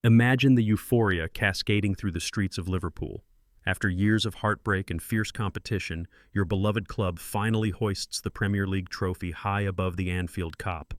Imagine the euphoria cascading through the streets of Liverpool. After years of heartbreak and fierce competition, your beloved club finally hoists the Premier League trophy high above the Anfield Kop.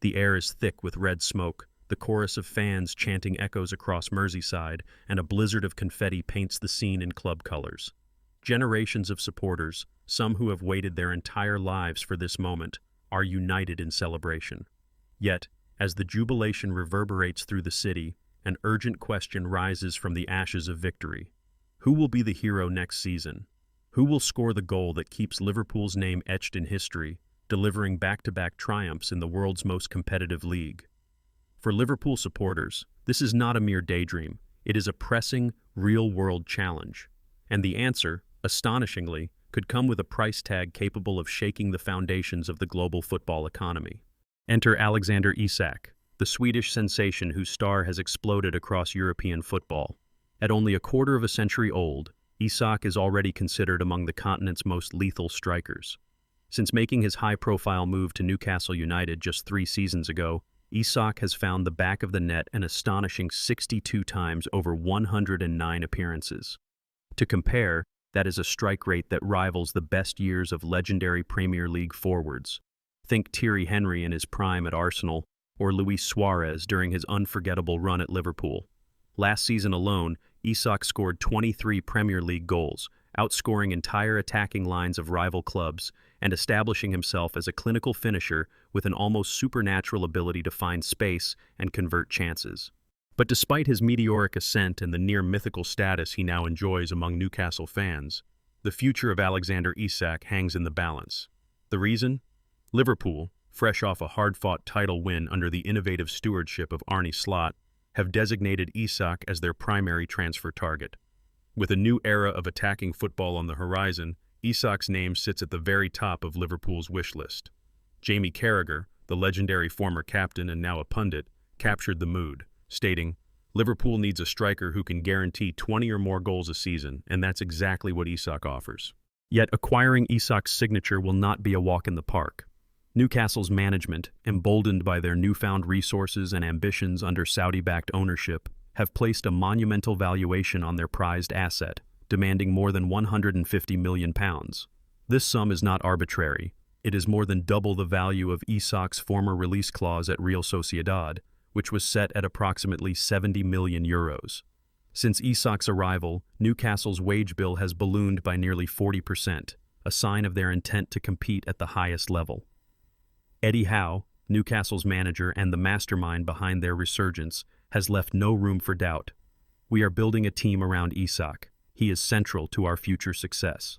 The air is thick with red smoke, the chorus of fans chanting echoes across Merseyside, and a blizzard of confetti paints the scene in club colors. Generations of supporters, some who have waited their entire lives for this moment, are united in celebration. Yet, as the jubilation reverberates through the city, an urgent question rises from the ashes of victory. Who will be the hero next season? Who will score the goal that keeps Liverpool's name etched in history, delivering back-to-back triumphs in the world's most competitive league? For Liverpool supporters, this is not a mere daydream. It is a pressing, real-world challenge. And the answer, astonishingly, could come with a price tag capable of shaking the foundations of the global football economy. Enter Alexander Isak, the Swedish sensation whose star has exploded across European football. At only a quarter of a century old, Isak is already considered among the continent's most lethal strikers. Since making his high-profile move to Newcastle United just 3 seasons ago, Isak has found the back of the net an astonishing 62 times over 109 appearances. To compare, that is a strike rate that rivals the best years of legendary Premier League forwards. Think Thierry Henry in his prime at Arsenal, or Luis Suarez during his unforgettable run at Liverpool. Last season alone, Isak scored 23 Premier League goals, outscoring entire attacking lines of rival clubs and establishing himself as a clinical finisher with an almost supernatural ability to find space and convert chances. But despite his meteoric ascent and the near-mythical status he now enjoys among Newcastle fans, the future of Alexander Isak hangs in the balance. The reason? Liverpool, fresh off a hard-fought title win under the innovative stewardship of Arne Slot, have designated Isak as their primary transfer target. With a new era of attacking football on the horizon, Isak's name sits at the very top of Liverpool's wish list. Jamie Carragher, the legendary former captain and now a pundit, captured the mood, stating, "Liverpool needs a striker who can guarantee 20 or more goals a season, and that's exactly what Isak offers." Yet acquiring Isak's signature will not be a walk in the park. Newcastle's management, emboldened by their newfound resources and ambitions under Saudi-backed ownership, have placed a monumental valuation on their prized asset, demanding more than £150 million. This sum is not arbitrary. It is more than double the value of Isak's former release clause at Real Sociedad, which was set at approximately €70 million. Since Isak's arrival, Newcastle's wage bill has ballooned by nearly 40%, a sign of their intent to compete at the highest level. Eddie Howe, Newcastle's manager and the mastermind behind their resurgence, has left no room for doubt. "We are building a team around Isak. He is central to our future success."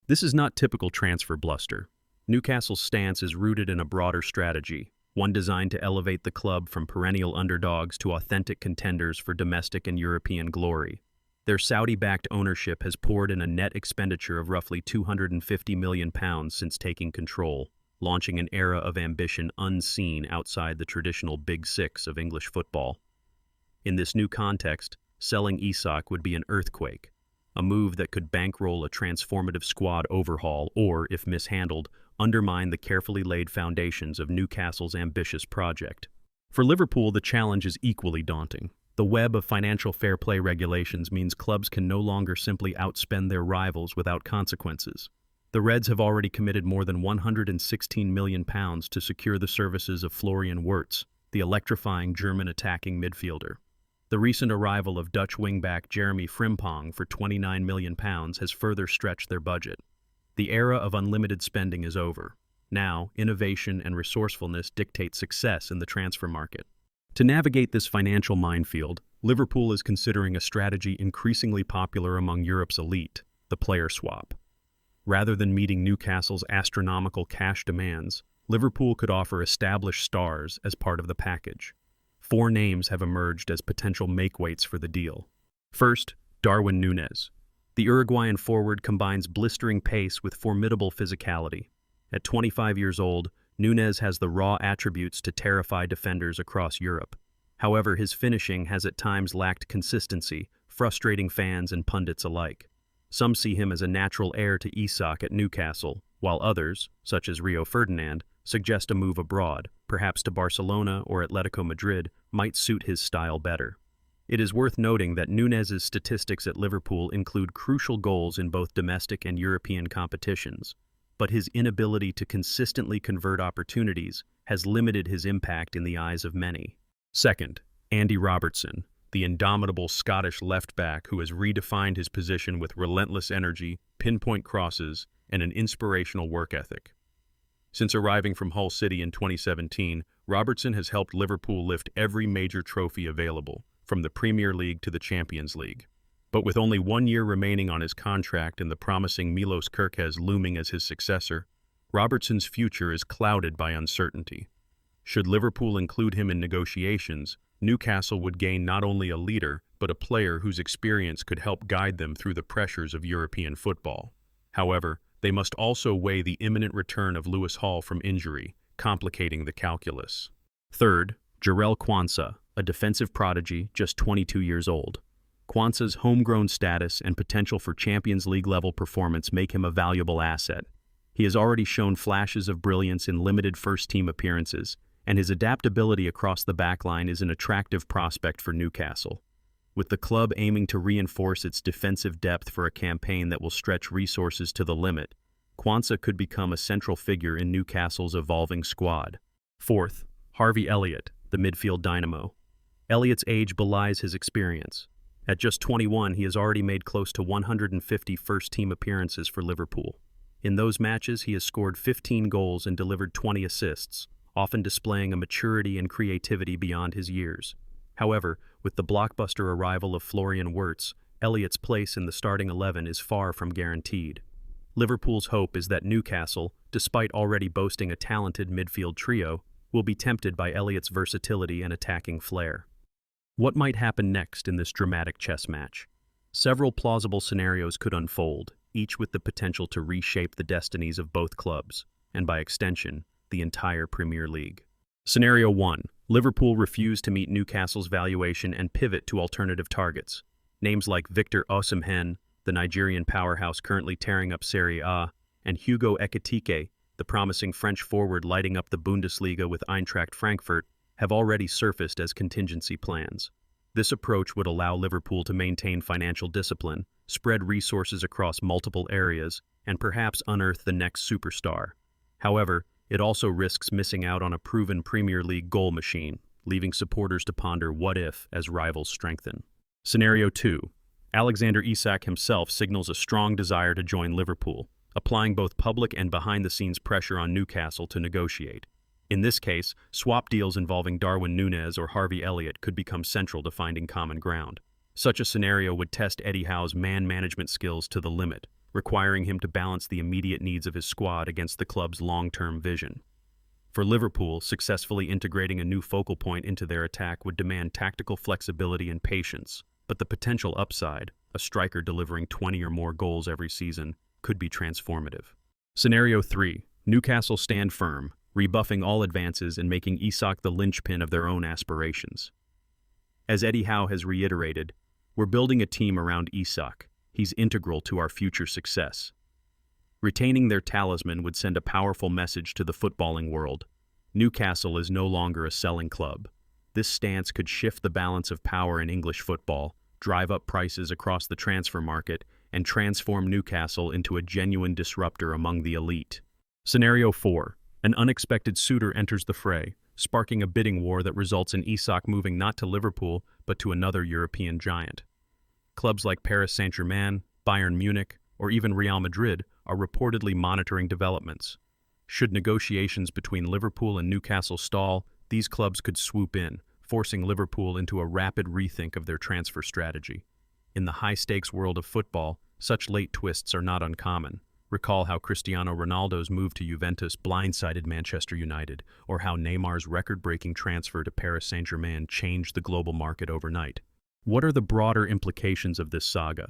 This is not typical transfer bluster. Newcastle's stance is rooted in a broader strategy, one designed to elevate the club from perennial underdogs to authentic contenders for domestic and European glory. Their Saudi-backed ownership has poured in a net expenditure of roughly £250 million since taking control, launching an era of ambition unseen outside the traditional Big Six of English football. In this new context, selling Isak would be an earthquake, a move that could bankroll a transformative squad overhaul or, if mishandled, undermine the carefully laid foundations of Newcastle's ambitious project. For Liverpool, the challenge is equally daunting. The web of financial fair play regulations means clubs can no longer simply outspend their rivals without consequences. The Reds have already committed more than £116 million to secure the services of Florian Wirtz, the electrifying German attacking midfielder. The recent arrival of Dutch wingback Jeremy Frimpong for £29 million has further stretched their budget. The era of unlimited spending is over. Now, innovation and resourcefulness dictate success in the transfer market. To navigate this financial minefield, Liverpool is considering a strategy increasingly popular among Europe's elite, the player swap. Rather than meeting Newcastle's astronomical cash demands, Liverpool could offer established stars as part of the package. 4 names have emerged as potential make-weights for the deal. First, Darwin Núñez. The Uruguayan forward combines blistering pace with formidable physicality. At 25 years old, Núñez has the raw attributes to terrify defenders across Europe. However, his finishing has at times lacked consistency, frustrating fans and pundits alike. Some see him as a natural heir to Isak at Newcastle, while others, such as Rio Ferdinand, suggest a move abroad, perhaps to Barcelona or Atletico Madrid, might suit his style better. It is worth noting that Núñez's statistics at Liverpool include crucial goals in both domestic and European competitions, but his inability to consistently convert opportunities has limited his impact in the eyes of many. Second, Andy Robertson, the indomitable Scottish left-back who has redefined his position with relentless energy, pinpoint crosses, and an inspirational work ethic. Since arriving from Hull City in 2017, Robertson has helped Liverpool lift every major trophy available, from the Premier League to the Champions League. But with only 1 year remaining on his contract and the promising Milos Kerkez looming as his successor, Robertson's future is clouded by uncertainty. Should Liverpool include him in negotiations, Newcastle would gain not only a leader, but a player whose experience could help guide them through the pressures of European football. However, they must also weigh the imminent return of Lewis Hall from injury, complicating the calculus. Third, Jarell Quansah, a defensive prodigy just 22 years old. Quansah's homegrown status and potential for Champions League-level performance make him a valuable asset. He has already shown flashes of brilliance in limited first-team appearances, and his adaptability across the backline is an attractive prospect for Newcastle. With the club aiming to reinforce its defensive depth for a campaign that will stretch resources to the limit, Quansah could become a central figure in Newcastle's evolving squad. Fourth, Harvey Elliott, the midfield dynamo. Elliott's age belies his experience. At just 21, he has already made close to 150 first-team appearances for Liverpool. In those matches, he has scored 15 goals and delivered 20 assists, often displaying a maturity and creativity beyond his years. However, with the blockbuster arrival of Florian Wirtz, Elliott's place in the starting 11 is far from guaranteed. Liverpool's hope is that Newcastle, despite already boasting a talented midfield trio, will be tempted by Elliott's versatility and attacking flair. What might happen next in this dramatic chess match? Several plausible scenarios could unfold, each with the potential to reshape the destinies of both clubs, and by extension, the entire Premier League. Scenario 1. Liverpool refuse to meet Newcastle's valuation and pivot to alternative targets. Names like Victor Osimhen, the Nigerian powerhouse currently tearing up Serie A, and Hugo Ekitike, the promising French forward lighting up the Bundesliga with Eintracht Frankfurt, have already surfaced as contingency plans. This approach would allow Liverpool to maintain financial discipline, spread resources across multiple areas, and perhaps unearth the next superstar. However, it also risks missing out on a proven Premier League goal machine, leaving supporters to ponder what if as rivals strengthen. Scenario 2. Alexander Isak himself signals a strong desire to join Liverpool, applying both public and behind-the-scenes pressure on Newcastle to negotiate. In this case, swap deals involving Darwin Núñez or Harvey Elliott could become central to finding common ground. Such a scenario would test Eddie Howe's man management skills to the limit, requiring him to balance the immediate needs of his squad against the club's long-term vision. For Liverpool, successfully integrating a new focal point into their attack would demand tactical flexibility and patience, but the potential upside, a striker delivering 20 or more goals every season, could be transformative. Scenario 3. Newcastle stand firm, rebuffing all advances and making Isak the linchpin of their own aspirations. As Eddie Howe has reiterated, we're building a team around Isak. He's integral to our future success. Retaining their talisman would send a powerful message to the footballing world. Newcastle is no longer a selling club. This stance could shift the balance of power in English football, drive up prices across the transfer market, and transform Newcastle into a genuine disruptor among the elite. Scenario 4. An unexpected suitor enters the fray, sparking a bidding war that results in Isak moving not to Liverpool, but to another European giant. Clubs like Paris Saint-Germain, Bayern Munich, or even Real Madrid are reportedly monitoring developments. Should negotiations between Liverpool and Newcastle stall, these clubs could swoop in, forcing Liverpool into a rapid rethink of their transfer strategy. In the high-stakes world of football, such late twists are not uncommon. Recall how Cristiano Ronaldo's move to Juventus blindsided Manchester United, or how Neymar's record-breaking transfer to Paris Saint-Germain changed the global market overnight. What are the broader implications of this saga?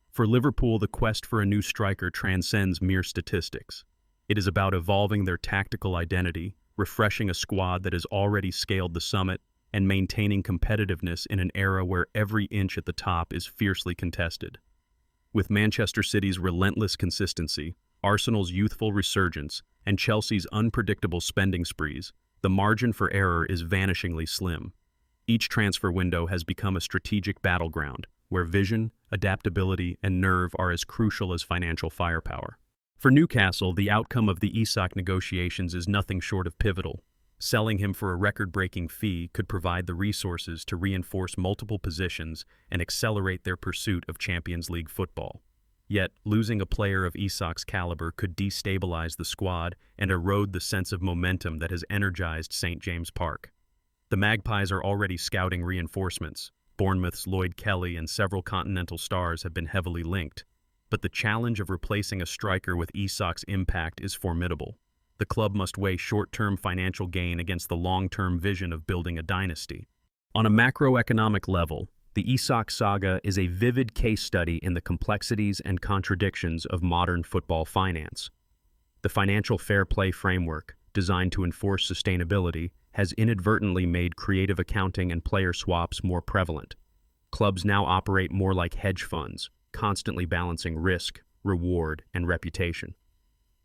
For Liverpool, the quest for a new striker transcends mere statistics. It is about evolving their tactical identity, refreshing a squad that has already scaled the summit, and maintaining competitiveness in an era where every inch at the top is fiercely contested. With Manchester City's relentless consistency, Arsenal's youthful resurgence, and Chelsea's unpredictable spending sprees, the margin for error is vanishingly slim. Each transfer window has become a strategic battleground, where vision, adaptability, and nerve are as crucial as financial firepower. For Newcastle, the outcome of the Isak negotiations is nothing short of pivotal. Selling him for a record-breaking fee could provide the resources to reinforce multiple positions and accelerate their pursuit of Champions League football. Yet, losing a player of Isak's caliber could destabilize the squad and erode the sense of momentum that has energized St. James Park. The Magpies are already scouting reinforcements. Bournemouth's Lloyd Kelly and several continental stars have been heavily linked. But the challenge of replacing a striker with Isak's impact is formidable. The club must weigh short-term financial gain against the long-term vision of building a dynasty. On a macroeconomic level, the Isak saga is a vivid case study in the complexities and contradictions of modern football finance. The financial fair play framework, designed to enforce sustainability, has inadvertently made creative accounting and player swaps more prevalent. Clubs now operate more like hedge funds, constantly balancing risk, reward, and reputation.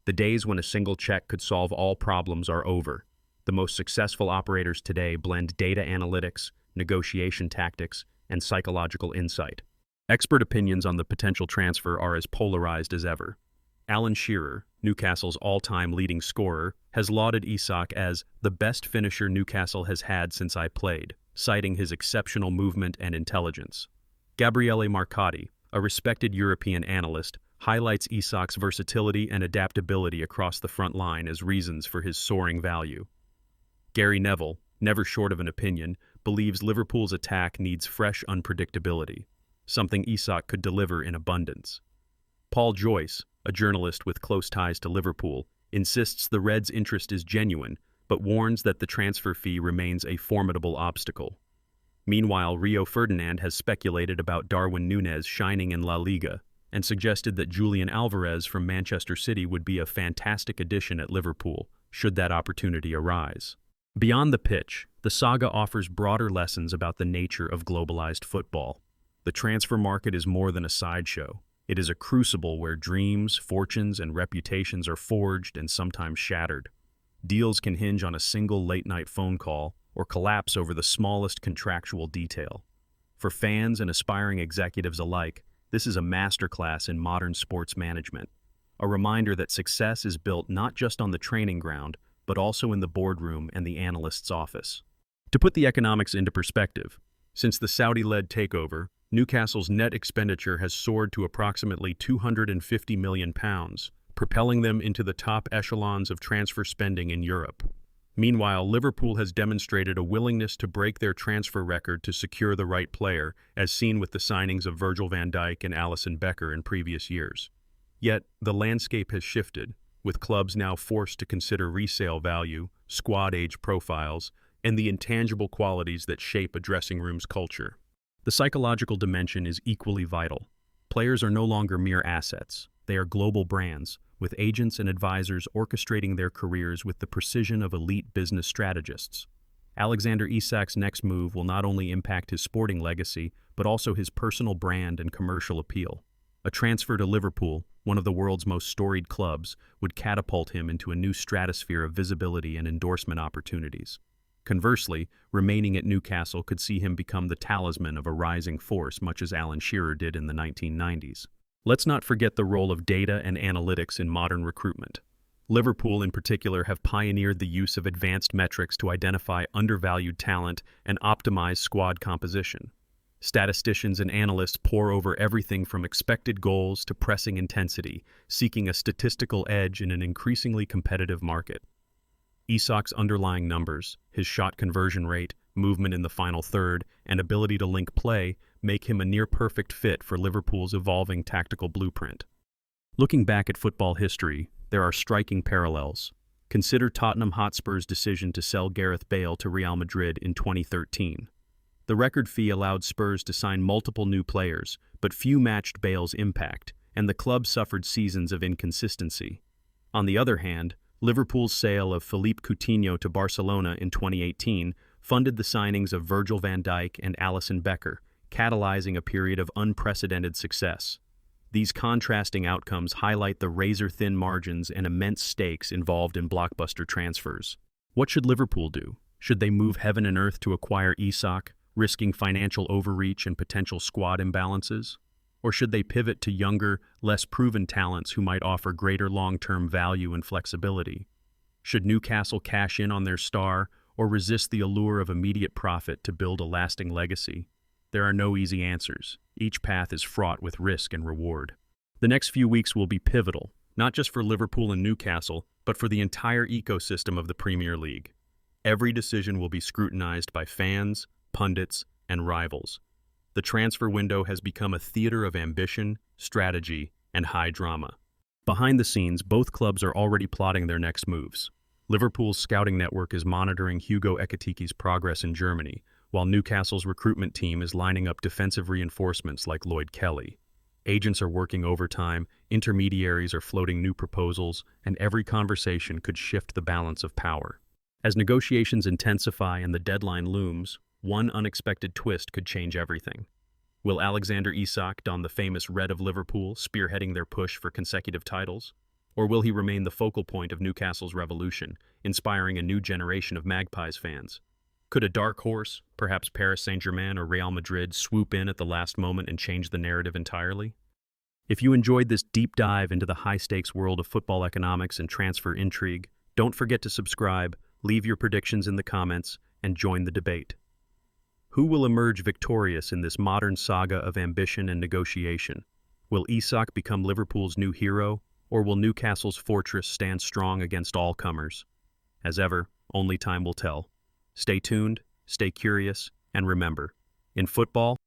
The days when a single check could solve all problems are over. The most successful operators today blend data analytics, negotiation tactics, and psychological insight. Expert opinions on the potential transfer are as polarized as ever. Alan Shearer, Newcastle's all-time leading scorer, has lauded Isak as the best finisher Newcastle has had since I played, citing his exceptional movement and intelligence. Gabriele Marcotti, a respected European analyst, highlights Isak's versatility and adaptability across the front line as reasons for his soaring value. Gary Neville, never short of an opinion, believes Liverpool's attack needs fresh unpredictability, something Isak could deliver in abundance. Paul Joyce, a journalist with close ties to Liverpool, insists the Reds' interest is genuine, but warns that the transfer fee remains a formidable obstacle. Meanwhile, Rio Ferdinand has speculated about Darwin Núñez shining in La Liga and suggested that Julian Alvarez from Manchester City would be a fantastic addition at Liverpool, should that opportunity arise. Beyond the pitch, the saga offers broader lessons about the nature of globalized football. The transfer market is more than a sideshow. It is a crucible where dreams, fortunes, and reputations are forged and sometimes shattered. Deals can hinge on a single late-night phone call or collapse over the smallest contractual detail. For fans and aspiring executives alike, this is a masterclass in modern sports management, a reminder that success is built not just on the training ground, but also in the boardroom and the analyst's office. To put the economics into perspective, since the Saudi-led takeover, Newcastle's net expenditure has soared to approximately £250 million, propelling them into the top echelons of transfer spending in Europe. Meanwhile, Liverpool has demonstrated a willingness to break their transfer record to secure the right player, as seen with the signings of Virgil van Dijk and Alisson Becker in previous years. Yet, the landscape has shifted, with clubs now forced to consider resale value, squad age profiles, and the intangible qualities that shape a dressing room's culture. The psychological dimension is equally vital. Players are no longer mere assets. They are global brands, with agents and advisors orchestrating their careers with the precision of elite business strategists. Alexander Isak's next move will not only impact his sporting legacy, but also his personal brand and commercial appeal. A transfer to Liverpool, one of the world's most storied clubs, would catapult him into a new stratosphere of visibility and endorsement opportunities. Conversely, remaining at Newcastle could see him become the talisman of a rising force, much as Alan Shearer did in the 1990s. Let's not forget the role of data and analytics in modern recruitment. Liverpool, in particular, have pioneered the use of advanced metrics to identify undervalued talent and optimize squad composition. Statisticians and analysts pore over everything from expected goals to pressing intensity, seeking a statistical edge in an increasingly competitive market. Isak's underlying numbers, his shot conversion rate, movement in the final third, and ability to link play make him a near-perfect fit for Liverpool's evolving tactical blueprint. Looking back at football history, there are striking parallels. Consider Tottenham Hotspur's decision to sell Gareth Bale to Real Madrid in 2013. The record fee allowed Spurs to sign multiple new players, but few matched Bale's impact, and the club suffered seasons of inconsistency. On the other hand, Liverpool's sale of Philippe Coutinho to Barcelona in 2018 funded the signings of Virgil van Dijk and Alisson Becker, catalyzing a period of unprecedented success. These contrasting outcomes highlight the razor-thin margins and immense stakes involved in blockbuster transfers. What should Liverpool do? Should they move heaven and earth to acquire Isak, risking financial overreach and potential squad imbalances? Or should they pivot to younger, less proven talents who might offer greater long-term value and flexibility? Should Newcastle cash in on their star or resist the allure of immediate profit to build a lasting legacy? There are no easy answers. Each path is fraught with risk and reward. The next few weeks will be pivotal, not just for Liverpool and Newcastle, but for the entire ecosystem of the Premier League. Every decision will be scrutinized by fans, pundits, and rivals. The transfer window has become a theater of ambition, strategy, and high drama. Behind the scenes, both clubs are already plotting their next moves. Liverpool's scouting network is monitoring Hugo Ekitiké's progress in Germany, while Newcastle's recruitment team is lining up defensive reinforcements like Lloyd Kelly. Agents are working overtime, intermediaries are floating new proposals, and every conversation could shift the balance of power. As negotiations intensify and the deadline looms, one unexpected twist could change everything. Will Alexander Isak don the famous red of Liverpool, spearheading their push for consecutive titles? Or will he remain the focal point of Newcastle's revolution, inspiring a new generation of Magpies fans? Could a dark horse, perhaps Paris Saint-Germain or Real Madrid, swoop in at the last moment and change the narrative entirely? If you enjoyed this deep dive into the high-stakes world of football economics and transfer intrigue, don't forget to subscribe, leave your predictions in the comments, and join the debate. Who will emerge victorious in this modern saga of ambition and negotiation? Will Isak become Liverpool's new hero, or will Newcastle's fortress stand strong against all comers? As ever, only time will tell. Stay tuned, stay curious, and remember, in football,